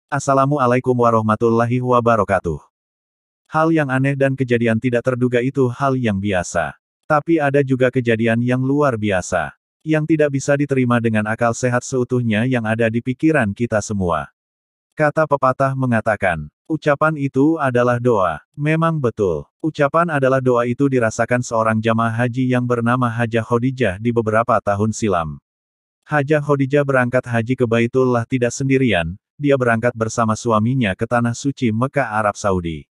Assalamualaikum warahmatullahi wabarakatuh. Hal yang aneh dan kejadian tidak terduga itu hal yang biasa. Tapi ada juga kejadian yang luar biasa. Yang tidak bisa diterima dengan akal sehat seutuhnya yang ada di pikiran kita semua. Kata pepatah mengatakan, ucapan itu adalah doa. Memang betul. Ucapan adalah doa itu dirasakan seorang jamaah haji yang bernama Hajah Khadijah di beberapa tahun silam. Hajah Khadijah berangkat haji ke Baitullah tidak sendirian, dia berangkat bersama suaminya ke Tanah Suci Mekah Arab Saudi.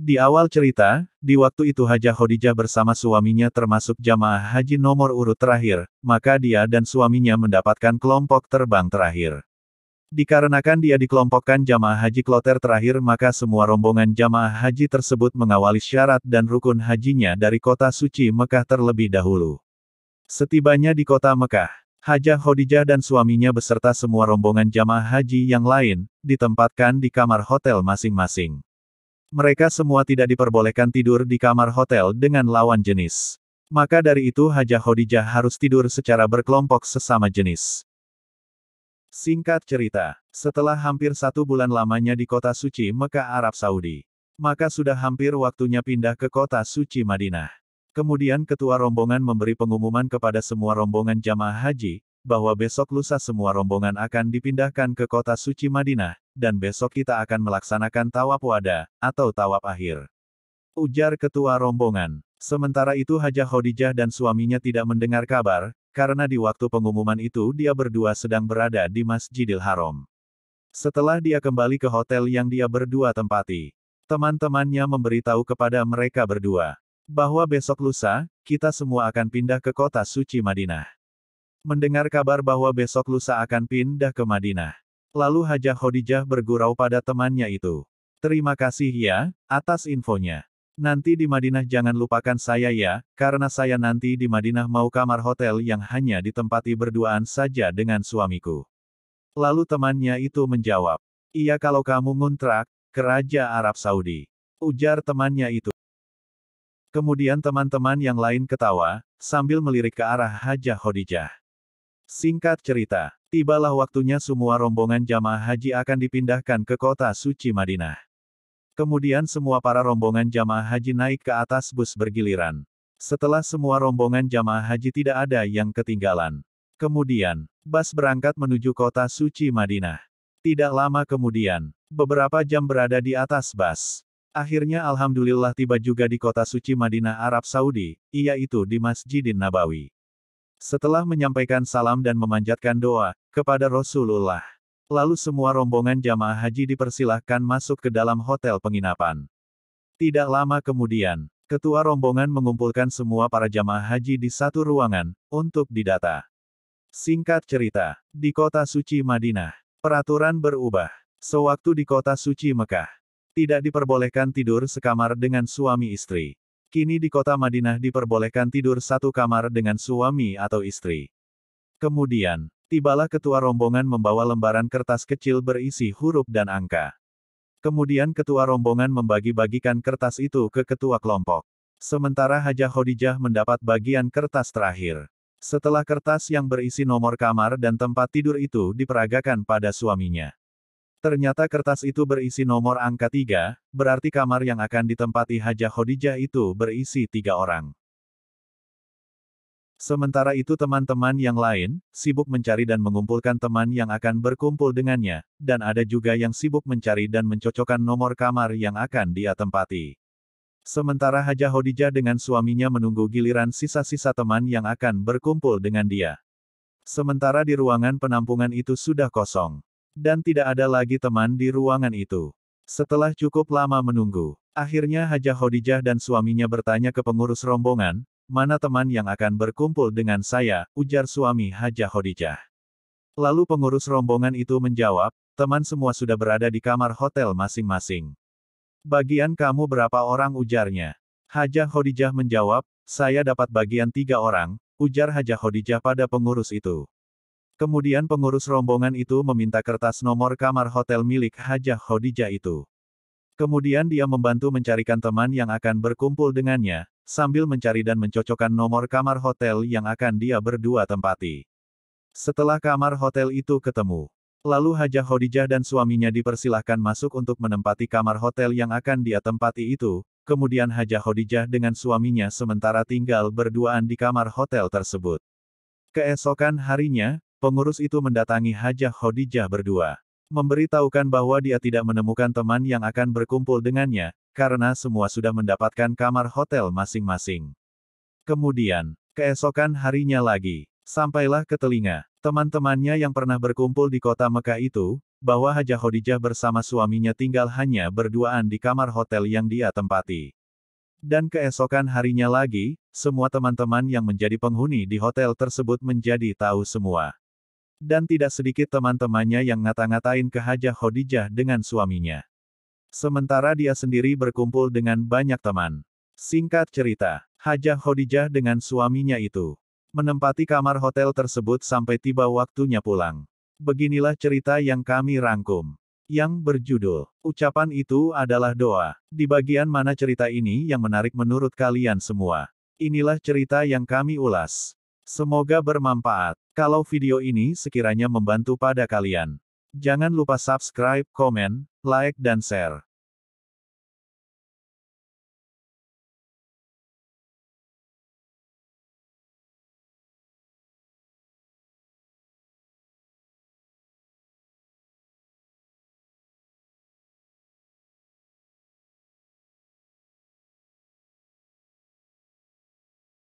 Di awal cerita, di waktu itu Hajah Khadijah bersama suaminya termasuk jamaah haji nomor urut terakhir, maka dia dan suaminya mendapatkan kelompok terbang terakhir. Dikarenakan dia dikelompokkan jamaah haji kloter terakhir maka semua rombongan jamaah haji tersebut mengawali syarat dan rukun hajinya dari kota suci Mekah terlebih dahulu. Setibanya di kota Mekah, Hajah Khadijah dan suaminya beserta semua rombongan jamaah haji yang lain, ditempatkan di kamar hotel masing-masing. Mereka semua tidak diperbolehkan tidur di kamar hotel dengan lawan jenis. Maka dari itu Hajah Khadijah harus tidur secara berkelompok sesama jenis. Singkat cerita, setelah hampir 1 bulan lamanya di kota suci Mekah Arab Saudi, maka sudah hampir waktunya pindah ke kota suci Madinah. Kemudian ketua rombongan memberi pengumuman kepada semua rombongan jamaah haji, bahwa besok lusa semua rombongan akan dipindahkan ke kota suci Madinah, dan besok kita akan melaksanakan tawaf wada, atau tawaf akhir. Ujar ketua rombongan. Sementara itu Hajah Khadijah dan suaminya tidak mendengar kabar, karena di waktu pengumuman itu dia berdua sedang berada di Masjidil Haram. Setelah dia kembali ke hotel yang dia berdua tempati, teman-temannya memberitahu kepada mereka berdua, bahwa besok lusa, kita semua akan pindah ke kota suci Madinah. Mendengar kabar bahwa besok lusa akan pindah ke Madinah, lalu Hajah Khadijah bergurau pada temannya itu. Terima kasih ya, atas infonya. Nanti di Madinah jangan lupakan saya ya, karena saya nanti di Madinah mau kamar hotel yang hanya ditempati berduaan saja dengan suamiku. Lalu temannya itu menjawab, iya kalau kamu ngontrak, ke Raja Arab Saudi. Ujar temannya itu. Kemudian teman-teman yang lain ketawa, sambil melirik ke arah Hajah Khadijah. Singkat cerita, tibalah waktunya semua rombongan jamaah haji akan dipindahkan ke kota suci Madinah. Kemudian semua para rombongan jamaah haji naik ke atas bus bergiliran. Setelah semua rombongan jamaah haji tidak ada yang ketinggalan. Kemudian, bus berangkat menuju kota suci Madinah. Tidak lama kemudian, beberapa jam berada di atas bus. Akhirnya alhamdulillah tiba juga di kota suci Madinah Arab Saudi, yaitu di Masjidin Nabawi. Setelah menyampaikan salam dan memanjatkan doa kepada Rasulullah, lalu semua rombongan jamaah haji dipersilahkan masuk ke dalam hotel penginapan. Tidak lama kemudian, ketua rombongan mengumpulkan semua para jamaah haji di satu ruangan, untuk didata. Singkat cerita, di kota suci Madinah, peraturan berubah. Sewaktu di kota suci Mekah, tidak diperbolehkan tidur sekamar dengan suami istri. Kini di kota Madinah diperbolehkan tidur satu kamar dengan suami atau istri. Kemudian, tibalah ketua rombongan membawa lembaran kertas kecil berisi huruf dan angka. Kemudian ketua rombongan membagi-bagikan kertas itu ke ketua kelompok. Sementara Hajah Khadijah mendapat bagian kertas terakhir. Setelah kertas yang berisi nomor kamar dan tempat tidur itu diperagakan pada suaminya. Ternyata kertas itu berisi nomor angka 3, berarti kamar yang akan ditempati Hajah Khadijah itu berisi 3 orang. Sementara itu teman-teman yang lain, sibuk mencari dan mengumpulkan teman yang akan berkumpul dengannya, dan ada juga yang sibuk mencari dan mencocokkan nomor kamar yang akan dia tempati. Sementara Hajah Khadijah dengan suaminya menunggu giliran sisa-sisa teman yang akan berkumpul dengan dia. Sementara di ruangan penampungan itu sudah kosong. Dan tidak ada lagi teman di ruangan itu. Setelah cukup lama menunggu, akhirnya Hajah Khadijah dan suaminya bertanya ke pengurus rombongan, mana teman yang akan berkumpul dengan saya, ujar suami Hajah Khadijah. Lalu pengurus rombongan itu menjawab, teman semua sudah berada di kamar hotel masing-masing. Bagian kamu berapa orang, ujarnya. Hajah Khadijah menjawab, saya dapat bagian 3 orang, ujar Hajah Khadijah pada pengurus itu. Kemudian pengurus rombongan itu meminta kertas nomor kamar hotel milik Hajah Khadijah itu. Kemudian dia membantu mencarikan teman yang akan berkumpul dengannya, sambil mencari dan mencocokkan nomor kamar hotel yang akan dia berdua tempati. Setelah kamar hotel itu ketemu, Lalu Hajah Khadijah dan suaminya dipersilahkan masuk untuk menempati kamar hotel yang akan dia tempati itu, kemudian Hajah Khadijah dengan suaminya sementara tinggal berduaan di kamar hotel tersebut. Keesokan harinya, pengurus itu mendatangi Hajah Khadijah berdua. Memberitahukan bahwa dia tidak menemukan teman yang akan berkumpul dengannya, karena semua sudah mendapatkan kamar hotel masing-masing. Kemudian, keesokan harinya lagi, sampailah ke telinga teman-temannya yang pernah berkumpul di kota Mekah itu, bahwa Hajah Khadijah bersama suaminya tinggal hanya berduaan di kamar hotel yang dia tempati. Dan keesokan harinya lagi, semua teman-teman yang menjadi penghuni di hotel tersebut menjadi tahu semua. Dan tidak sedikit teman-temannya yang ngata-ngatain ke Hajah Khadijah dengan suaminya. Sementara dia sendiri berkumpul dengan banyak teman. Singkat cerita, Hajah Khadijah dengan suaminya itu menempati kamar hotel tersebut sampai tiba waktunya pulang. Beginilah cerita yang kami rangkum. Yang berjudul, ucapan itu adalah doa. Di bagian mana cerita ini yang menarik menurut kalian semua? Inilah cerita yang kami ulas. Semoga bermanfaat. Kalau video ini sekiranya membantu pada kalian, jangan lupa subscribe, komen, like dan share.